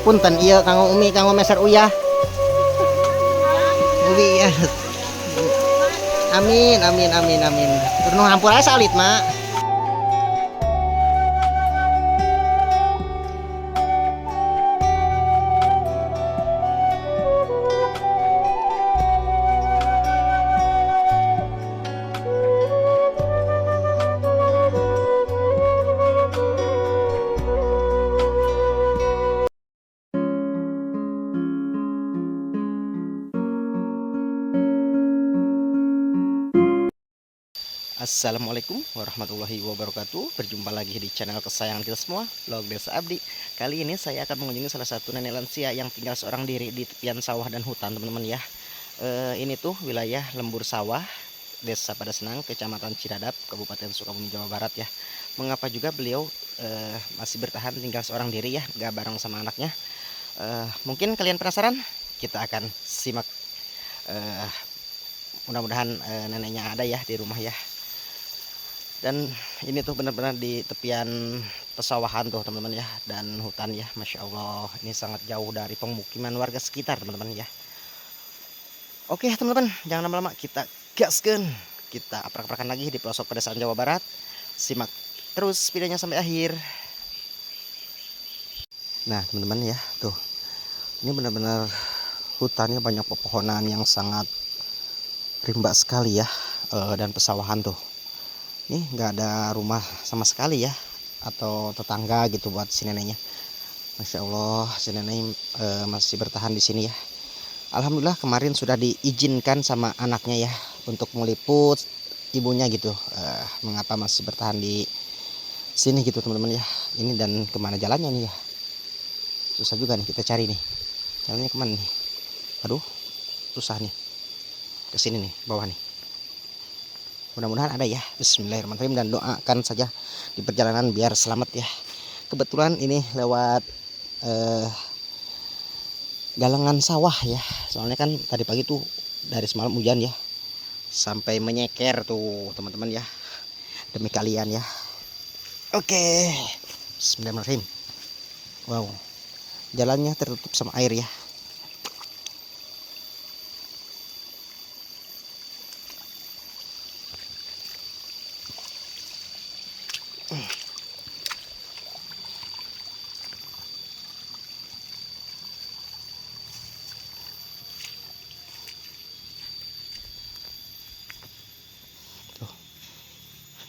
Punten iya kanggo Umi kanggo meser uyah. Uwi ya. Amin amin amin amin. Tur nu hampura salit, Mak. Assalamualaikum warahmatullahi wabarakatuh. Berjumpa lagi di channel kesayangan kita semua, Vlog Desa Abdi. Kali ini saya akan mengunjungi salah satu nenek lansia yang tinggal seorang diri di tepian sawah dan hutan, teman-teman ya. Ini tuh wilayah lembur sawah, Desa Padasenang, Kecamatan Cidadap, Kabupaten Sukabumi, Jawa Barat ya. Mengapa juga beliau masih bertahan tinggal seorang diri ya, gak bareng sama anaknya. Mungkin kalian penasaran? Kita akan simak. Mudah-mudahan neneknya ada ya di rumah ya. Dan ini tuh benar-benar di tepian pesawahan tuh teman-teman ya, dan hutan ya. Masya Allah, ini sangat jauh dari pemukiman warga sekitar teman-teman ya. Oke teman-teman, jangan lama-lama, kita gaskan, kita aprak-aprakan lagi di pelosok pedesaan Jawa Barat. Simak terus videonya sampai akhir. Nah teman-teman ya, tuh ini benar-benar hutannya banyak pepohonan yang sangat rimba sekali ya, dan pesawahan tuh. Nih nggak ada rumah sama sekali ya, atau tetangga gitu buat si neneknya. Masya Allah, si nenek masih bertahan di sini ya. Alhamdulillah kemarin sudah diizinkan sama anaknya ya untuk meliput ibunya gitu. Mengapa masih bertahan di sini gitu teman-teman ya. Ini dan kemana jalannya nih ya? Susah juga nih kita cari nih. Jalannya kemana nih? Aduh, susah nih. Kesini nih, bawah nih. Mudah-mudahan ada ya. Bismillahirrahmanirrahim, dan doakan saja di perjalanan biar selamat ya. Kebetulan ini lewat galengan sawah ya. Soalnya kan tadi pagi tuh dari semalam hujan ya, sampai menyeker tuh teman-teman ya. Demi kalian ya. Oke. Bismillahirrahmanirrahim. Wow. Jalannya tertutup sama air ya.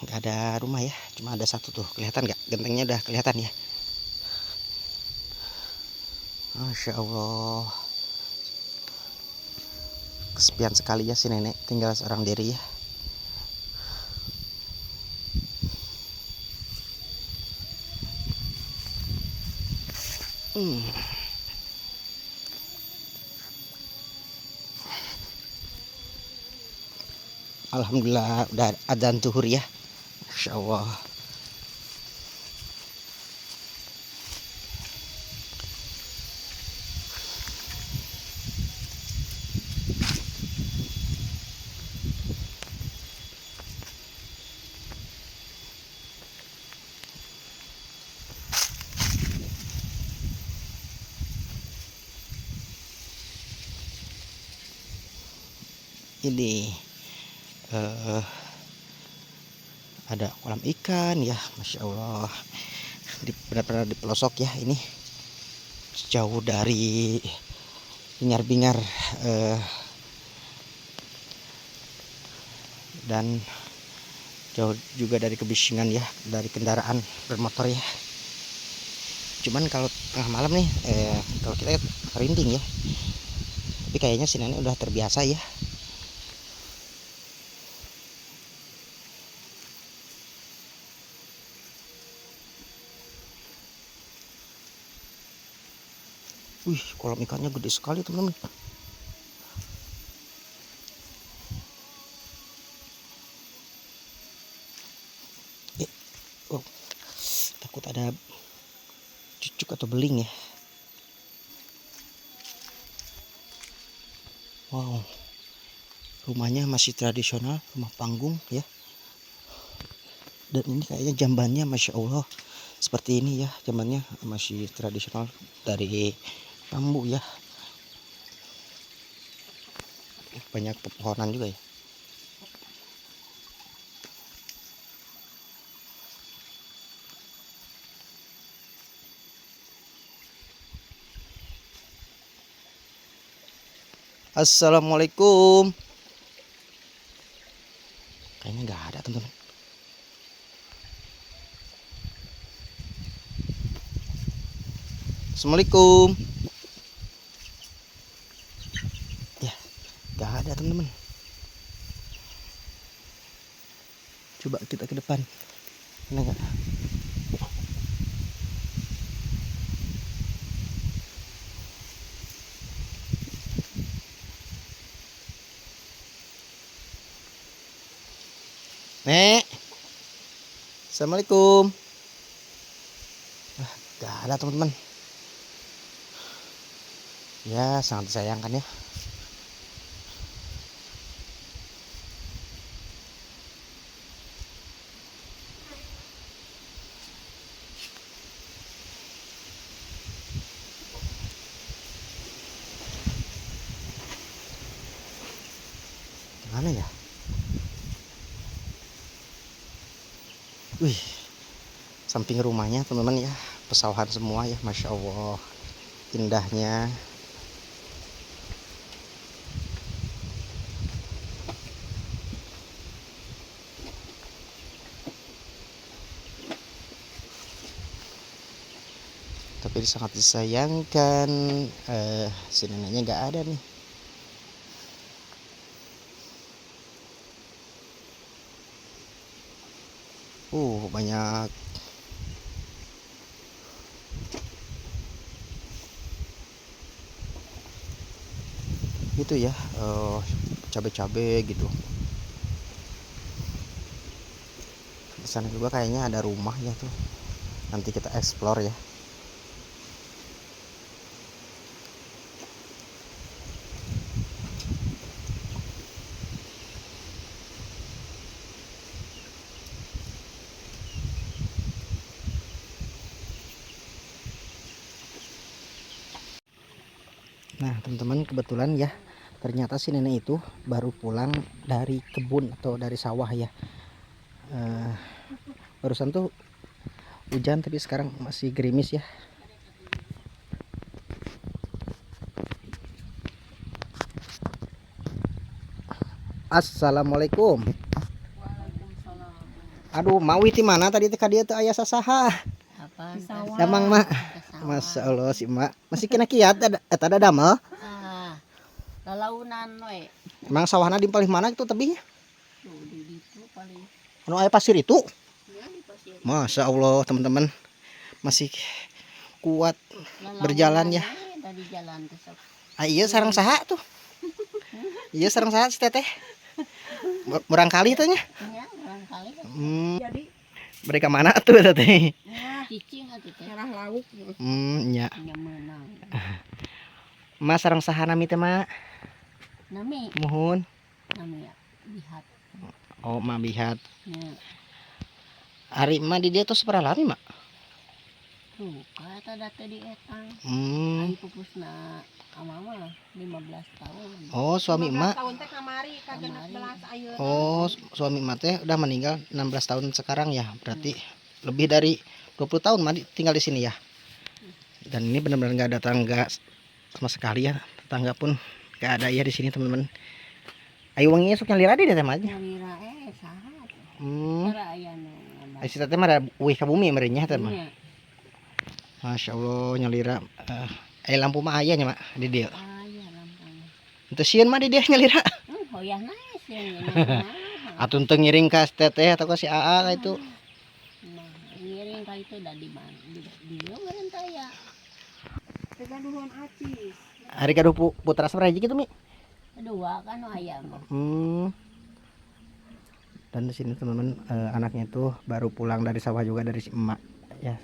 Nggak ada rumah ya, cuma ada satu tuh, kelihatan nggak? Gentengnya udah kelihatan ya. Masya Allah, kesepian sekali ya si nenek, tinggal seorang diri ya. Alhamdulillah udah adzan zuhur ya. Masya Allah. Ini ada kolam ikan ya, Masya Allah. Benar-benar di pelosok ya, ini jauh dari bingar-bingar dan jauh juga dari kebisingan ya, dari kendaraan bermotor ya. Cuman kalau tengah malam nih, kalau kita lihat merinding ya, tapi kayaknya si nenek udah terbiasa ya. Wih, kolam ikannya gede sekali teman-teman. Oh, takut ada cucuk atau beling ya. Wow, rumahnya masih tradisional, rumah panggung ya. Dan ini kayaknya jambannya Masya Allah seperti ini ya, zamannya masih tradisional dari bambu ya. Banyak pepohonan juga ya. Assalamualaikum. Kayaknya nggak ada teman-teman. Assalamualaikum. Ya, nggak ada teman-teman. Coba kita ke depan. Ada nggak? Nek. Assalamualaikum. Gak ada teman-teman. Ya sangat disayangkan ya. Mana ya? Wih, samping rumahnya teman-teman ya, pesawahan semua ya, Masya Allah, indahnya. Tapi sangat disayangkan, si neneknya nggak ada nih. Banyak gitu ya, cabai-cabai gitu. Di sana juga kayaknya ada rumah ya tuh. Nanti kita explore ya. Nah teman-teman, kebetulan ya, ternyata si nenek itu baru pulang dari kebun atau dari sawah ya. Barusan tuh hujan, tapi sekarang masih gerimis ya. Assalamualaikum. Aduh, mau di mana tadi teh dia tuh ayah sasaha? Apa? Damang mak. Masya Allah si mak masih kena kiat ada damel. Lalaunan we. Emang sawahna di paling mana itu tebingnya? Tuh di ditu paling. Anu aya pasir itu? Ya di pasir. Masya Allah teman-teman, masih kuat berjalan ya. Dari jalan besok. Iya sarang saha tuh. Iya sarang saha si teteh. Murang kali tanya. Iya, orang kali. Jadi mereka mana tuh teteh? Ya, cicing atuh teh. Merah lauk. Nya. Nya meunang. Mas sarang saha nami teh mak? Nami. Muhun. Nami ya lihat. Oh mak bihat. Ya. Ari mak di dia tuh seberapa lama mak? Tuh, kata data di etang. Ari pupusna mama 15 tahun. Oh suami emak. tahun teh kamari kagenep belas ayeuna. Oh suami emak teh udah meninggal 16 tahun sekarang ya. Berarti lebih dari 20 tahun mak tinggal di sini ya. Dan ini benar-benar nggak ada tangga sama sekali ya. Tetangga pun nggak ada ya di sini teman-teman. Ayo wanginya sok nyalira di teh mah. Nyalira saha tuh. Cara aya nu ngambak. Si teh mah ada wih ka bumi merenya teh mah. Iya. Masya Allah nyalira. Lampu mah aya nya mak di dieu. Aya lampana. Teu sieun mah di dieu nyalira. Hoyah nae sieun. Atun teu ngiring ka teteh atau ka si AA ka itu. Nah, ngiring ka itu da di mana? Di dieu meureun teh aya. Kegaduhan acis. Hari kaduh putra sabaraha gitu mi? Kedua kan aya mah. Dan di sini teman-teman, anaknya itu baru pulang dari sawah juga dari si emak ya,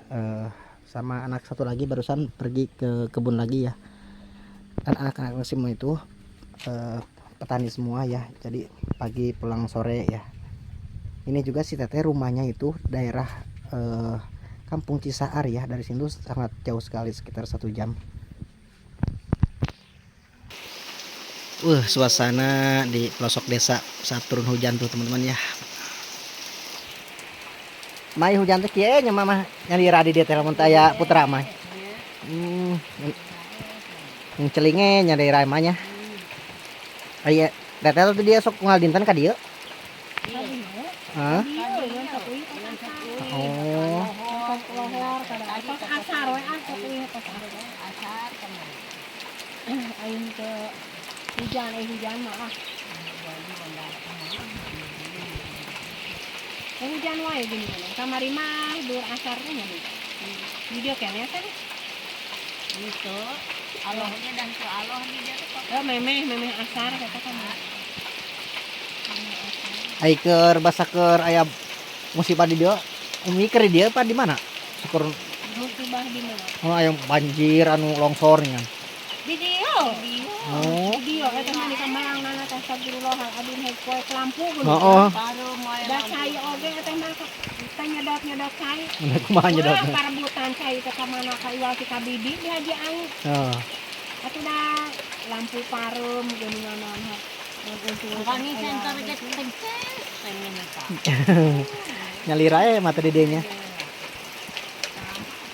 sama anak satu lagi barusan pergi ke kebun lagi ya. Dan anak-anak semua itu petani semua ya, jadi pagi pulang sore ya. Ini juga si teteh rumahnya itu daerah Kampung Cisaar ya. Dari sini tuh sangat jauh sekali, sekitar 1 jam. Suasana di pelosok desa saat turun hujan tuh teman-teman ya. Mai hujan tuh kieu nya mama nyari radi dia teh lamun aya putra mah. Yang celinge nyari ramanya. Aya datel tuh dia sok unggal dinten ka dieu. Hah? Oh. Asar we asar we asar aing ke hujan mah hujan wae gini kamari mah dur asarnya nih video kayaknya kan Itu alohnya dan ke aloh di dia tuh. memeh asar kata kan Ai keur basakeur aya musibah di dieu. Umi keur di dieu apa di mana? Syukur musibah di mana aya banjir anu longsornya. video Oh. video eta mah di kamarang nana teh astagfirullahaladzim he poe lampu Heeh. Baru moe da cai oge eta mah teh nyedot cai Mana kumaha nyedotna? parebutan cai teh ka mana ka iwal ti ka bibi di haji aing Heeh. atuh da lampu pareum geuningan naon bukan ini sensor geus kenceng pengen apa. Nyalira mata di dieu nya.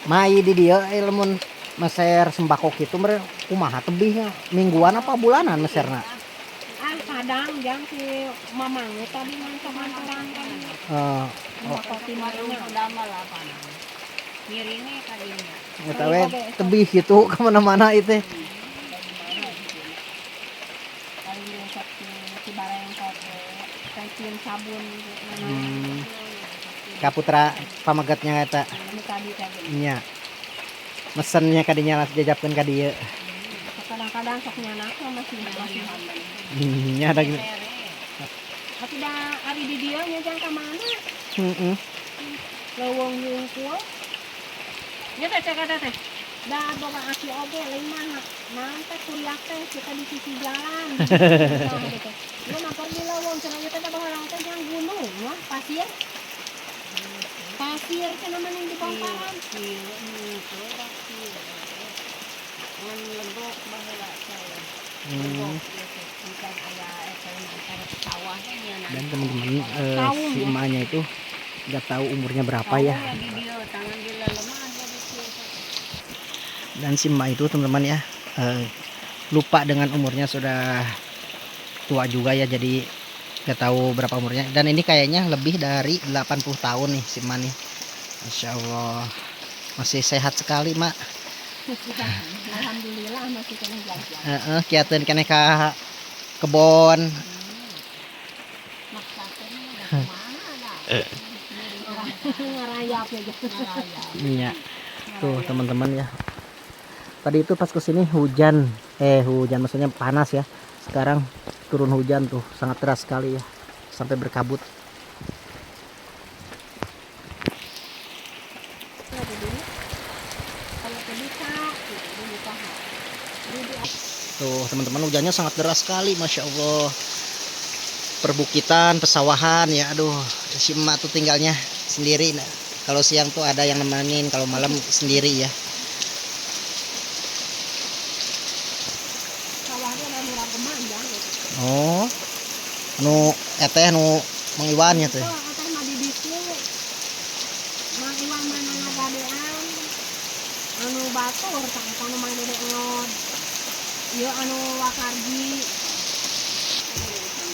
Mai di dieu lamun meser sembako kitu mere kumaha tebihnya mingguan apa bulanan meserna? kadang jang si mamang tadi mah samantarang tadi kopi Baru marina udah malah panas. Ngirine kadinya. Eta we tebih gitu kemana-mana itu. kali nyesek si bareng kopi pensiun sabun Kaputra pamagatnya eta ini tadi nya. Mesennya kadinya langsung jajapkeun ka dieu. kadang-kadang sok nyanak masih Nya ada gini. tapi da ari di dieu nya jang ka mana Heeh. leuweung hungkul nya teh cek ada teh da boga aki oge lain mah naon teh kuliah teh kita di sisi jalan lu nampar di leuweung cenah teh da baheula teh jang gunung mah pasir cenah mah di bongkaran Ngan legok baheula saya. Hmm. Bukan aya eta antara sawahnya nya nah. Dan teman-teman si emaknya itu nggak tahu umurnya berapa ya. Di dia tangan dia lemah jadi siapa. Dan si emak itu teman-teman ya lupa dengan umurnya, sudah tua juga ya, jadi nggak tahu berapa umurnya. Dan ini kayaknya lebih dari 80 tahun nih si emak nih. Masya Allah masih sehat sekali mak. alhamdulillah masih kena belajar Kiateun keneh ka kebon. Maksudnya udah kemana dah. ngarayap ya Ngaraya. Iya. Tuh teman-teman ya. Tadi itu pas kesini hujan maksudnya panas ya. Sekarang turun hujan tuh sangat deras sekali ya, sampai berkabut. Tuh teman-teman hujannya sangat deras sekali, masya Allah. Perbukitan, pesawahan ya, aduh. Si emak tuh tinggalnya sendiri. Nah, kalau siang tuh ada yang nemenin, kalau malam sendiri ya. Oh, anu eteh anu mengiwannya tuh. anu batur anu mah dede ngon ieu anu wakarji.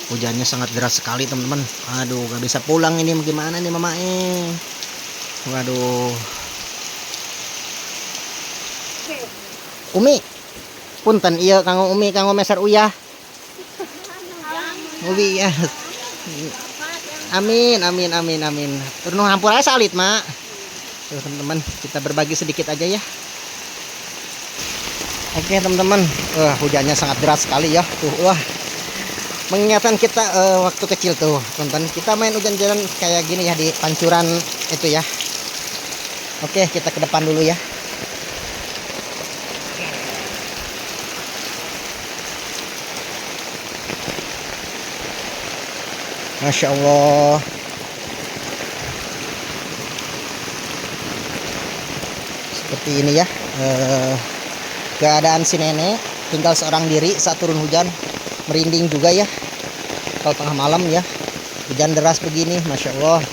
Hujannya sangat deras sekali teman-teman. Aduh, gak bisa pulang ini, gimana nih mama waduh. Umi punten iya kanggo Umi kanggo meser uyah. Umi ya. Amin amin amin amin. Terus nu hampura salit mak. Tuh teman-teman, kita berbagi sedikit aja ya. Oke teman-teman, hujannya sangat deras sekali ya. Tuh, wah, mengingatkan kita waktu kecil tuh, teman-teman. Kita main hujan-hujanan kayak gini ya di pancuran itu ya. Oke, kita ke depan dulu ya. Masya Allah. Seperti ini ya, keadaan si nenek tinggal seorang diri saat turun hujan. Merinding juga ya kalau tengah malam ya, hujan deras begini, Masya Allah.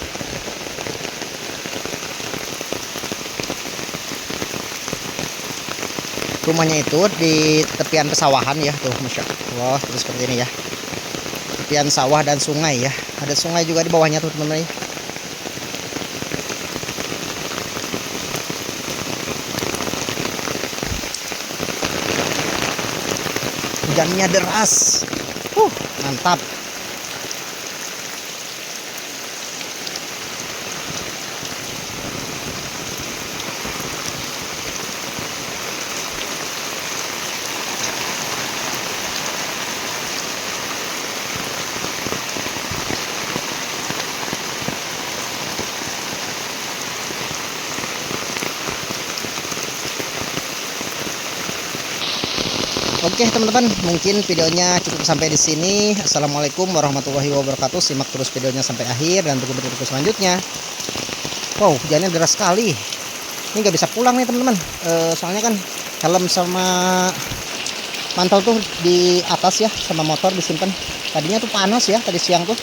Rumahnya itu di tepian pesawahan ya tuh, Masya Allah. Terus seperti ini ya, tepian sawah dan sungai ya, ada sungai juga di bawahnya tuh teman-teman ya. Hujannya deras, mantap. Oke teman-teman, mungkin videonya cukup sampai di sini. Assalamualaikum warahmatullahi wabarakatuh. Simak terus videonya sampai akhir dan tunggu video selanjutnya. Wow, hujannya deras sekali. Ini nggak bisa pulang nih teman-teman. Soalnya kan helm sama mantel tuh di atas ya, sama motor disimpan. Tadinya tuh panas ya tadi siang tuh.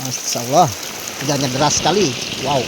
Masya Allah, hujannya deras sekali. Wow.